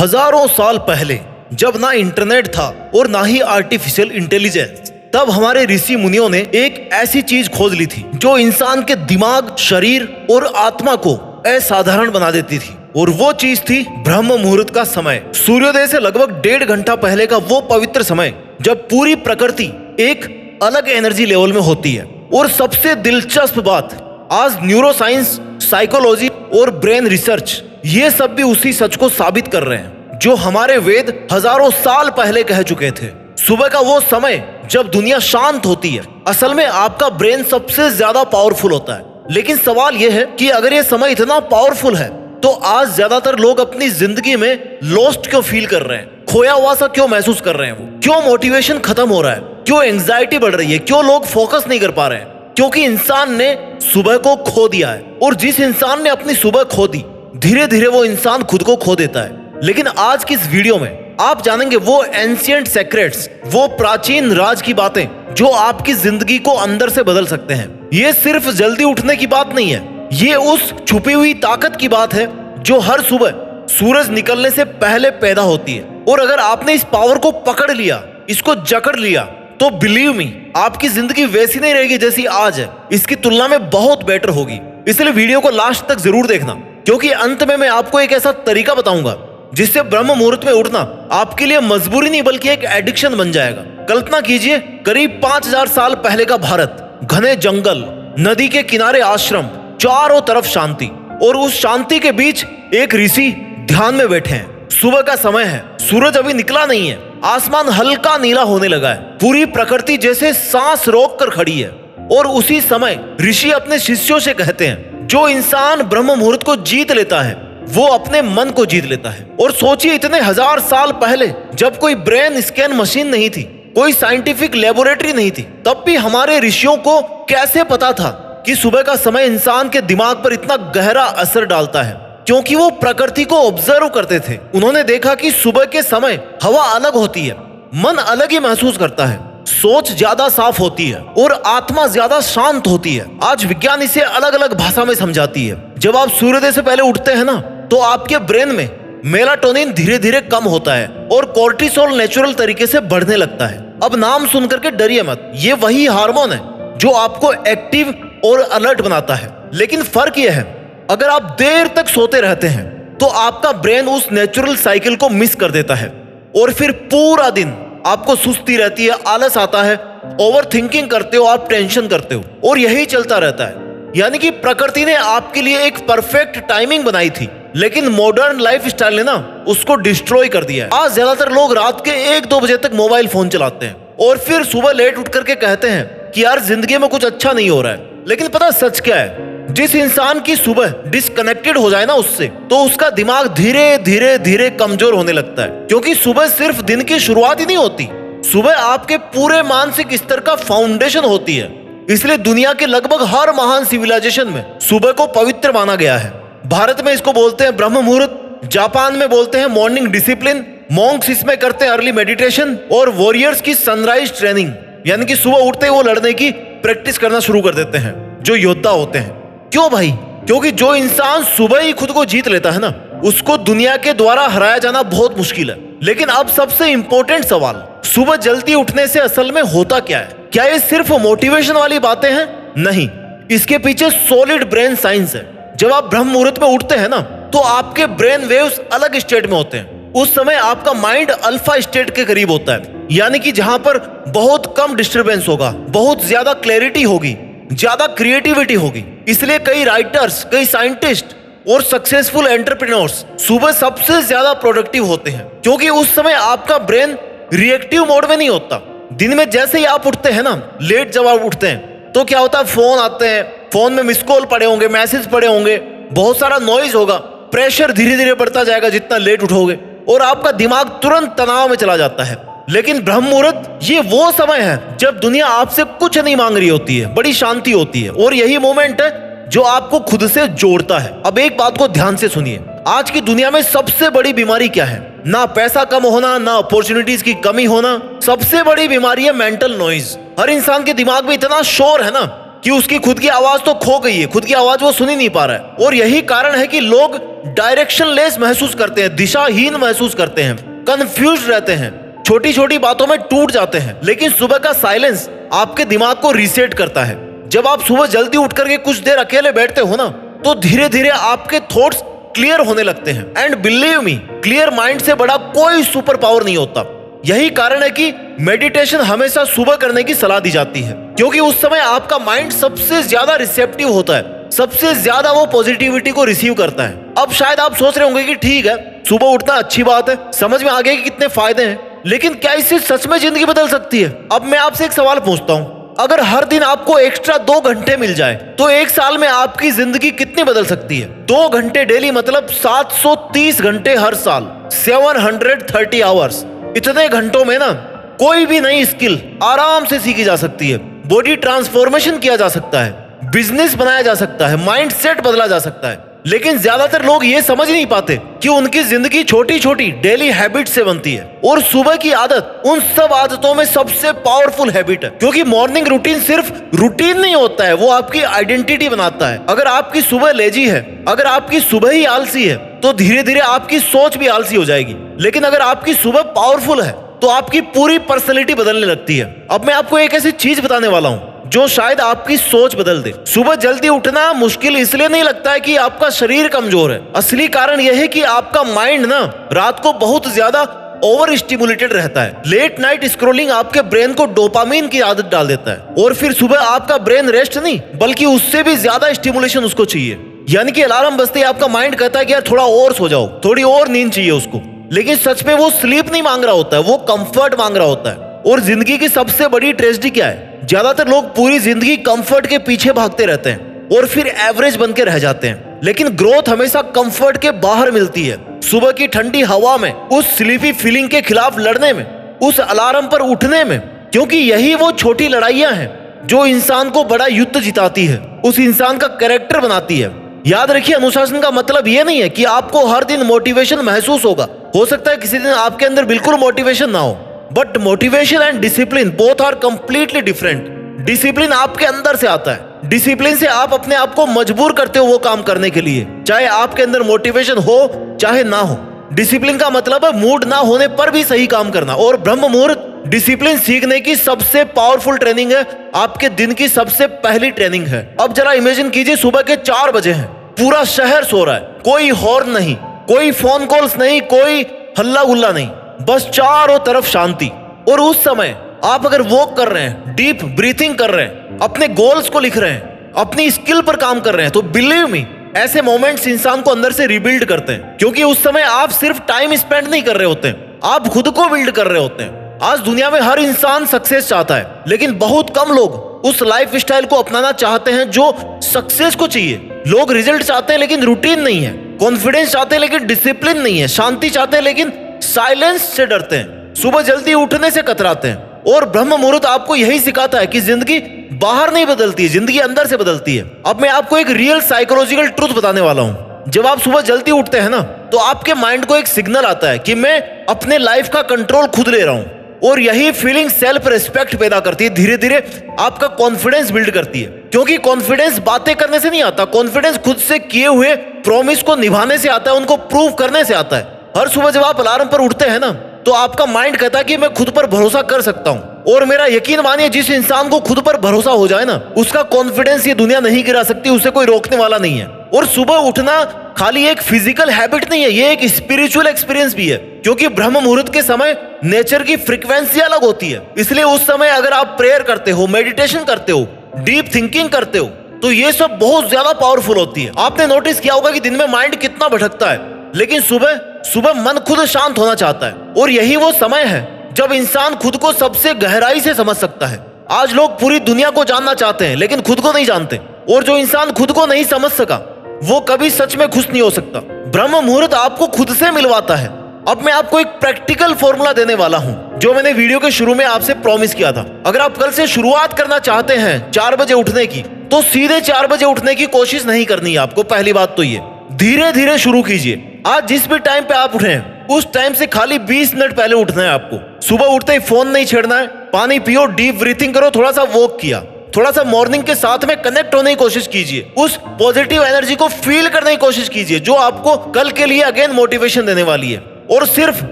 हजारों साल पहले जब ना इंटरनेट था और ना ही आर्टिफिशियल इंटेलिजेंस, तब हमारे ऋषि मुनियों ने एक ऐसी चीज खोज ली थी जो इंसान के दिमाग, शरीर और आत्मा को असाधारण बना देती थी। और वो चीज थी ब्रह्म मुहूर्त का समय। सूर्योदय से लगभग 1.5 घंटा पहले का वो पवित्र समय जब पूरी प्रकृति एक अलग एनर्जी लेवल में होती है। और सबसे दिलचस्प बात, आज न्यूरोसाइंस, साइकोलॉजी और ब्रेन रिसर्च ये सब भी उसी सच को साबित कर रहे हैं जो हमारे वेद हजारों साल पहले कह चुके थे। सुबह का वो समय जब दुनिया शांत होती है, असल में आपका ब्रेन सबसे ज्यादा पावरफुल होता है। लेकिन सवाल यह है कि अगर ये समय इतना पावरफुल है तो आज ज्यादातर लोग अपनी जिंदगी में लॉस्ट क्यों फील कर रहे हैं, खोया हुआ सा क्यों महसूस कर रहे हैं, वो क्यों मोटिवेशन खत्म हो रहा है, क्यों एंजाइटी बढ़ रही है, क्यों लोग फोकस नहीं कर पा रहे हैं? क्योंकि इंसान ने सुबह को खो दिया है। और जिस इंसान ने अपनी सुबह खो दी, धीरे धीरे वो इंसान खुद को खो देता है। लेकिन आज की इस वीडियो में आप जानेंगे वो एंशिएंट सीक्रेट्स, वो प्राचीन राज की बातें जो आपकी जिंदगी को अंदर से बदल सकते हैं। ये सिर्फ जल्दी उठने की बात नहीं है, ये उस छुपी हुई ताकत की बात है जो हर सुबह सूरज निकलने से पहले पैदा होती है। और अगर आपने इस पावर को पकड़ लिया, इसको जकड़ लिया, तो बिलीव मी, आपकी जिंदगी वैसी नहीं रहेगी जैसी आज है, इसकी तुलना में बहुत बेटर होगी। इसलिए वीडियो को लास्ट तक जरूर देखना, क्योंकि अंत में मैं आपको एक ऐसा तरीका बताऊंगा जिससे ब्रह्म मुहूर्त में उठना आपके लिए मजबूरी नहीं बल्कि एक एडिक्शन बन जाएगा। कल्पना कीजिए, करीब 5000 साल पहले का भारत, घने जंगल, नदी के किनारे आश्रम, चारों तरफ शांति, और उस शांति के बीच एक ऋषि ध्यान में बैठे हैं। सुबह का समय है, सूरज अभी निकला नहीं है, आसमान हल्का नीला होने लगा है, पूरी प्रकृति जैसे सांस रोक कर खड़ी है। और उसी समय ऋषि अपने शिष्यों से कहते हैं, जो इंसान ब्रह्म मुहूर्त को जीत लेता है वो अपने मन को जीत लेता है। और सोचिए, इतने हजार साल पहले जब कोई ब्रेन स्कैन मशीन नहीं थी, कोई साइंटिफिक लेबोरेटरी नहीं थी, तब भी हमारे ऋषियों को कैसे पता था कि सुबह का समय इंसान के दिमाग पर इतना गहरा असर डालता है? क्योंकि वो प्रकृति को ऑब्जर्व करते थे। उन्होंने देखा कि सुबह के समय हवा अलग होती है, मन अलग ही महसूस करता है, सोच ज्यादा साफ होती है और आत्मा ज्यादा शांत होती है। आज विज्ञान इसे अलग अलग भाषा में समझाती है। जब आप सूर्योदय से पहले उठते हैं ना, तो आपके ब्रेन में मेलाटोनिन धीरे धीरे कम होता है और कोर्टिसोल नेचुरल तरीके से बढ़ने लगता है। अब नाम सुनकर के डरिए मत, ये वही हार्मोन है जो आपको एक्टिव और अलर्ट बनाता है। लेकिन फर्क यह है, अगर आप देर तक सोते रहते हैं तो आपका ब्रेन उस नेचुरल साइकिल को मिस कर देता है और फिर पूरा दिन आपको सुस्ती रहती है, आलस आता है, ओवर थिंकिंग करते हो, आप टेंशन करते हो, और यही चलता रहता है। यानी कि प्रकृति ने आपके लिए एक परफेक्ट टाइमिंग बनाई थी, लेकिन मॉडर्न लाइफ स्टाइल ने ना उसको डिस्ट्रॉय कर दिया है। आज ज्यादातर लोग रात के 1-2 बजे तक मोबाइल फोन चलाते हैं और फिर सुबह लेट उठ करके कहते हैं कि यार जिंदगी में कुछ अच्छा नहीं हो रहा है। लेकिन पता सच क्या है? जिस इंसान की सुबह डिस्कनेक्टेड हो जाए ना उससे, तो उसका दिमाग धीरे धीरे धीरे कमजोर होने लगता है। क्योंकि सुबह सिर्फ दिन की शुरुआत ही नहीं होती, सुबह आपके पूरे मानसिक स्तर का फाउंडेशन होती है। इसलिए दुनिया के लगभग हर महान सिविलाइजेशन में सुबह को पवित्र माना गया है। भारत में इसको बोलते हैं ब्रह्म मुहूर्त, जापान में बोलते हैं मॉर्निंग डिसिप्लिन, मॉन्क्स इसमें करते हैं अर्ली मेडिटेशन, और वॉरियर्स की सनराइज ट्रेनिंग, यानी कि सुबह उठते ही वो लड़ने की प्रैक्टिस करना शुरू कर देते हैं, जो योद्धा होते हैं। क्यों भाई? क्योंकि जो इंसान सुबह ही खुद को जीत लेता है ना, उसको दुनिया के द्वारा हराया जाना बहुत मुश्किल है। लेकिन अब सबसे इंपॉर्टेंट सवाल, सुबह जल्दी उठने से असल में होता क्या है? क्या ये सिर्फ मोटिवेशन वाली बातें हैं? नहीं, इसके पीछे सॉलिड ब्रेन साइंस है। जब आप ब्रह्म मुहूर्त में उठते हैं ना, तो आपके ब्रेन वेव्स अलग स्टेट में होते हैं। उस समय आपका माइंड अल्फा स्टेट के करीब होता है, यानी कि जहां पर बहुत कम डिस्टरबेंस होगा, बहुत ज्यादा क्लैरिटी होगी, ज्यादा क्रिएटिविटी होगी। इसलिए कई राइटर्स, कई साइंटिस्ट और सक्सेसफुल एंटरप्रेन्योर्स सुबह सबसे ज्यादा प्रोडक्टिव होते हैं, क्योंकि उस समय आपका ब्रेन रिएक्टिव मोड में नहीं होता। दिन में जैसे ही आप उठते हैं ना, लेट जब आप उठते हैं तो क्या होता है, फोन आते हैं, फोन में मिस कॉल पड़े होंगे, मैसेज पड़े होंगे, बहुत सारा नॉइज होगा, प्रेशर धीरे धीरे बढ़ता जाएगा जितना लेट उठोगे, और आपका दिमाग तुरंत तनाव में चला जाता है। लेकिन ब्रह्म मुहूर्त ये वो समय है जब दुनिया आपसे कुछ नहीं मांग रही होती है, बड़ी शांति होती है, और यही मोमेंट है जो आपको खुद से जोड़ता है। अब एक बात को ध्यान से सुनिए, आज की दुनिया में सबसे बड़ी बीमारी क्या है? ना पैसा कम होना, ना अपॉर्चुनिटीज की कमी होना, सबसे बड़ी बीमारी है मेंटल नॉइज। हर इंसान के दिमाग में इतना शोर है ना कि उसकी खुद की आवाज तो खो गई है, खुद की आवाज वो सुन ही नहीं पा रहा है। और यही कारण है कि लोग डायरेक्शनलेस महसूस करते हैं, दिशाहीन महसूस करते हैं, कंफ्यूज रहते हैं, छोटी छोटी बातों में टूट जाते हैं। लेकिन सुबह का साइलेंस आपके दिमाग को रीसेट करता है। जब आप सुबह जल्दी उठ करके कुछ देर अकेले बैठते हो ना, तो धीरे धीरे आपके थॉट्स क्लियर होने लगते हैं। And believe me, clear mind से बड़ा कोई सुपर पावर नहीं होता। यही कारण है कि मेडिटेशन हमेशा सुबह करने की सलाह दी जाती है, क्योंकि उस समय आपका माइंड सबसे ज्यादा रिसेप्टिव होता है, सबसे ज्यादा वो पॉजिटिविटी को रिसीव करता है। अब शायद आप सोच रहे होंगे कि ठीक है, सुबह उठना अच्छी बात है, समझ में आ गया कि कितने फायदे हैं, लेकिन क्या इससे सच में जिंदगी बदल सकती है? अब मैं आपसे एक सवाल पूछता हूँ, अगर हर दिन आपको एक्स्ट्रा 2 घंटे मिल जाए तो एक साल में आपकी जिंदगी कितनी बदल सकती है? 2 घंटे डेली मतलब 730 घंटे हर साल, 730 आवर्स। इतने घंटों में ना कोई भी नई स्किल आराम से सीखी जा सकती है, बॉडी ट्रांसफॉर्मेशन किया जा सकता है, बिजनेस बनाया जा सकता है, माइंड सेट बदला जा सकता है। लेकिन ज्यादातर लोग ये समझ नहीं पाते कि उनकी जिंदगी छोटी छोटी डेली हैबिट से बनती है, और सुबह की आदत उन सब आदतों में सबसे पावरफुल हैबिट है। क्योंकि मॉर्निंग रूटीन सिर्फ रूटीन नहीं होता है, वो आपकी आइडेंटिटी बनाता है। अगर आपकी सुबह लेजी है, अगर आपकी सुबह ही आलसी है, तो धीरे धीरे आपकी सोच भी आलसी हो जाएगी। लेकिन अगर आपकी सुबह पावरफुल है तो आपकी पूरी पर्सनैलिटी बदलने लगती है। अब मैं आपको एक ऐसी चीज बताने वाला हूँ जो शायद आपकी सोच बदल दे। सुबह जल्दी उठना मुश्किल इसलिए नहीं लगता है कि आपका शरीर कमजोर है, असली कारण यह है कि आपका माइंड ना रात को बहुत ज्यादा ओवर स्टिमुलेटेड रहता है। लेट नाइट स्क्रोलिंग आपके ब्रेन को डोपामीन की आदत डाल देता है, और फिर सुबह आपका ब्रेन रेस्ट नहीं बल्कि उससे भी ज्यादा स्टिमुलेशन उसको चाहिए। यानी कि अलार्म बजते ही आपका माइंड कहता है कि यार थोड़ा और सो जाओ, थोड़ी और नींद चाहिए उसको। लेकिन सच में वो स्लीप नहीं मांग रहा होता है, वो कंफर्ट मांग रहा होता है। और जिंदगी की सबसे बड़ी ट्रेजेडी क्या है? ज्यादातर लोग पूरी जिंदगी कंफर्ट के पीछे भागते रहते हैं और फिर एवरेज बन के रह जाते हैं। लेकिन ग्रोथ हमेशा कंफर्ट के बाहर मिलती है, सुबह की ठंडी हवा में, उस स्लीपी फीलिंग के खिलाफ लड़ने में, उस अलार्म पर उठने में। क्योंकि यही वो छोटी लड़ाइयां हैं जो इंसान को बड़ा युद्ध जिताती है, उस इंसान का कैरेक्टर बनाती है। याद रखिए, अनुशासन का मतलब ये नहीं है कि आपको हर दिन मोटिवेशन महसूस होगा। हो सकता है किसी दिन आपके अंदर बिल्कुल मोटिवेशन ना हो, but motivation and discipline both are completely different. Discipline आपके अंदर से आता है, डिसिप्लिन से आप अपने आप को मजबूर करते हो वो काम करने के लिए, चाहे आपके अंदर मोटिवेशन हो चाहे ना हो। डिसिप्लिन का मतलब है मूड ना होने पर भी सही काम करना। और ब्रह्म मुहूर्त डिसिप्लिन सीखने की सबसे पावरफुल ट्रेनिंग है, आपके दिन की सबसे पहली ट्रेनिंग है। अब जरा इमेजिन कीजिए, सुबह के 4 बजे हैं, पूरा शहर सो रहा है, कोई हॉर्न नहीं, कोई फोन कॉल्स नहीं, कोई हल्ला गुल्ला नहीं, बस चारों तरफ शांति। और उस समय आप अगर वॉक कर रहे हैं, डीप ब्रीथिंग कर रहे हैं, अपने गोल्स को लिख रहे हैं, अपनी स्किल पर काम कर रहे हैं, तो बिलीव मी, ऐसे मोमेंट्स इंसान को अंदर से रिबिल्ड करते हैं। क्योंकि उस समय आप सिर्फ टाइम स्पेंड नहीं कर रहे होते, आप खुद को बिल्ड कर रहे होते हैं। आज दुनिया में हर इंसान सक्सेस चाहता है, लेकिन बहुत कम लोग उस लाइफ स्टाइल को अपनाना चाहते हैं जो सक्सेस को चाहिए। लोग रिजल्ट चाहते हैं लेकिन रूटीन नहीं है, कॉन्फिडेंस चाहते हैं लेकिन डिसिप्लिन नहीं है, शांति चाहते हैं लेकिन साइलेंस से डरते हैं, सुबह जल्दी उठने से कतराते हैं। और ब्रह्म मुहूर्त आपको यही सिखाता है कि जिंदगी बाहर नहीं बदलती है, जिंदगी अंदर से बदलती है। अब मैं आपको एक रियल साइकोलॉजिकल ट्रूथ बताने वाला हूं। जब आप सुबह जल्दी उठते हैं ना, तो आपके माइंड को एक सिग्नल आता है कि मैं अपने लाइफ का कंट्रोल खुद ले रहा हूं, और यही फीलिंग सेल्फ रिस्पेक्ट पैदा करती है, धीरे धीरे आपका कॉन्फिडेंस बिल्ड करती है। क्योंकि कॉन्फिडेंस बातें करने से नहीं आता, कॉन्फिडेंस खुद से किए हुए प्रॉमिस को निभाने से आता है, उनको प्रूव करने से आता है। हर सुबह जब आप अलार्म पर उठते हैं ना, तो आपका माइंड कहता है कि मैं खुद पर भरोसा कर सकता हूं। और मेरा यकीन मानिए, जिस इंसान को खुद पर भरोसा हो जाए ना, उसका कॉन्फिडेंस ये दुनिया नहीं गिरा सकती, उसे कोई रोकने वाला नहीं है। और सुबह उठना खाली एक फिजिकल हैबिट नहीं है, ये एक स्पिरिचुअल एक्सपीरियंस भी है। क्योंकि ब्रह्म मुहूर्त के समय नेचर की फ्रीक्वेंसी अलग होती है, इसलिए उस समय अगर आप प्रेयर करते हो, मेडिटेशन करते हो, डीप थिंकिंग करते हो, तो ये सब बहुत ज्यादा पावरफुल होती है। आपने नोटिस किया होगा कि दिन में माइंड कितना भटकता है, लेकिन सुबह सुबह मन खुद शांत होना चाहता है। और यही वो समय है जब इंसान खुद को सबसे गहराई से समझ सकता है। आज लोग पूरी दुनिया को जानना चाहते हैं लेकिन खुद को नहीं जानते, और जो इंसान खुद को नहीं समझ सका वो कभी सच में खुश नहीं हो सकता। ब्रह्म मुहूर्त आपको खुद से मिलवाता है। अब मैं आपको एक प्रैक्टिकल फॉर्मूला देने वाला हूं, जो मैंने वीडियो के शुरू में आपसे प्रॉमिस किया था। अगर आप कल से शुरुआत करना चाहते हैं 4 बजे उठने की, तो सीधे 4 बजे उठने की कोशिश नहीं करनी है आपको। पहली बात तो ये, धीरे धीरे शुरू कीजिए। आज जिस भी टाइम पे आप उठे हैं, उस टाइम से खाली 20 मिनट पहले उठना है आपको। सुबह उठते ही फोन नहीं छेड़ना है, पानी पियो, डीप ब्रीथिंग करो, थोड़ा सा वॉक किया, थोड़ा सा मॉर्निंग के साथ में कनेक्ट होने की कोशिश कीजिए, उस पॉजिटिव एनर्जी को फील करने की कोशिश कीजिए जो आपको कल के लिए अगेन मोटिवेशन देने वाली है। और सिर्फ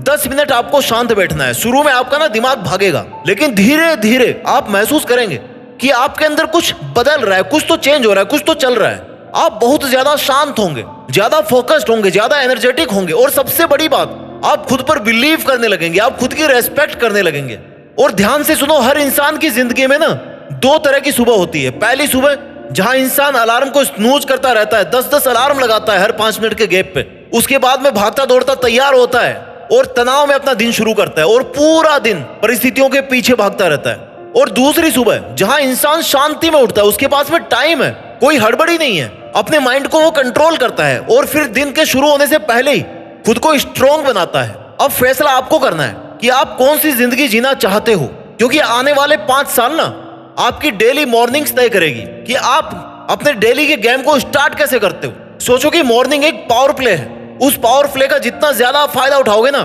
10 मिनट आपको शांत बैठना है। शुरू में आपका ना दिमाग भागेगा, लेकिन धीरे धीरे आप महसूस करेंगे कि आपके अंदर कुछ बदल रहा है, कुछ तो चेंज हो रहा है, कुछ तो चल रहा है। आप बहुत ज्यादा शांत होंगे, ज्यादा फोकस्ड होंगे, ज्यादा एनर्जेटिक होंगे, और सबसे बड़ी बात, आप खुद पर बिलीव करने लगेंगे, आप खुद की रेस्पेक्ट करने लगेंगे। और ध्यान से सुनो, हर इंसान की जिंदगी में ना 2 तरह की सुबह होती है। पहली सुबह जहां इंसान अलार्म को स्नूज करता रहता है, 10-10 अलार्म लगाता है हर 5 मिनट के गैप पे, उसके बाद में भागता दौड़ता तैयार होता है और तनाव में अपना दिन शुरू करता है और पूरा दिन परिस्थितियों के पीछे भागता रहता है। और दूसरी सुबह जहां इंसान शांति में उठता है, उसके पास में टाइम है, कोई हड़बड़ी नहीं है, अपने माइंड को वो कंट्रोल करता है और फिर दिन के शुरू होने से पहले ही खुद को स्ट्रॉन्ग बनाता है। अब फैसला आपको करना है कि आप कौन सी जिंदगी जीना चाहते हो, क्योंकि आने वाले 5 साल ना आपकी डेली मॉर्निंग्स तय करेगी कि आप अपने डेली के गेम को स्टार्ट कैसे करते हो। सोचो कि मॉर्निंग एक पावर प्ले है, उस पावर प्ले का जितना ज्यादा फायदा उठाओगे ना,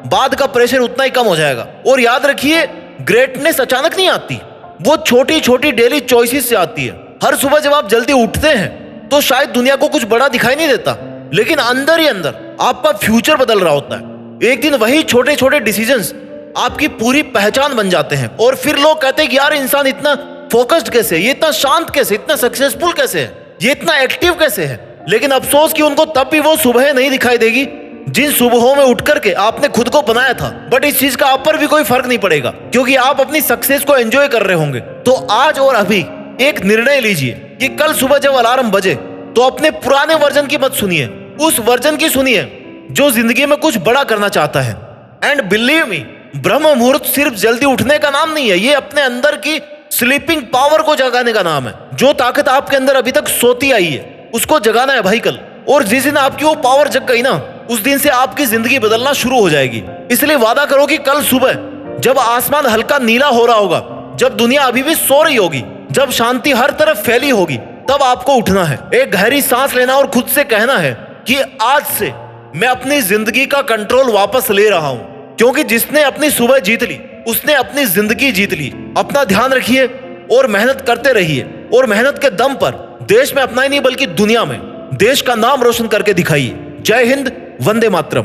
बाद का प्रेशर उतना ही कम हो जाएगा। और याद रखिए, ग्रेटनेस अचानक नहीं आती, वो छोटी छोटी डेली चॉइसेस से आती है। हर सुबह जब आप जल्दी उठते हैं तो शायद दुनिया को कुछ बड़ा दिखाई नहीं देता, लेकिन अंदर ही अंदर आपका फ्यूचर बदल रहा होता है। एक दिन वही छोटे छोटे डिसीजंस आपकी पूरी पहचान बन जाते हैं और फिर लोग कहते हैं कि यार इंसान इतना फोकस्ड कैसे है, ये इतना शांत कैसे, इतना सक्सेसफुल कैसे है, ये इतना एक्टिव कैसे है। लेकिन अफसोस कि उनको तब भी वो सुबह नहीं दिखाई देगी जिन सुबहों में उठ करके आपने खुद को बनाया था। बट इस चीज का आप पर भी कोई फर्क नहीं पड़ेगा, क्योंकि आप अपनी सक्सेस को एंजॉय कर रहे होंगे। तो आज और अभी एक निर्णय लीजिए कि कल सुबह जब अलार्म बजे तो अपने पुराने वर्जन की मत सुनिए, उस वर्जन की सुनिए जो जिंदगी में कुछ बड़ा करना चाहता है। एंड बिलीव मी, ब्रह्म मुहूर्त सिर्फ जल्दी उठने का नाम नहीं है, ये अपने अंदर की स्लीपिंग पावर को जगाने का नाम है। जो ताकत आपके अंदर अभी तक सोती आई है उसको जगाना है भाई कल। और जिस दिन आपकी वो पावर जग गई ना, उस दिन से आपकी जिंदगी बदलना शुरू हो जाएगी। इसलिए वादा करो कि कल सुबह जब आसमान हल्का नीला हो रहा होगा, जब दुनिया अभी भी सो रही होगी, जब शांति हर तरफ फैली होगी, तब आपको उठना है, एक गहरी सांस लेना और खुद से कहना है कि आज से मैं अपनी जिंदगी का कंट्रोल वापस ले रहा हूं। क्योंकि जिसने अपनी सुबह जीत ली उसने अपनी जिंदगी जीत ली। अपना ध्यान रखिए और मेहनत करते रहिए, और मेहनत के दम पर देश में अपना ही नहीं बल्कि दुनिया में देश का नाम रोशन करके दिखाइए। जय हिंद, वंदे मातरम।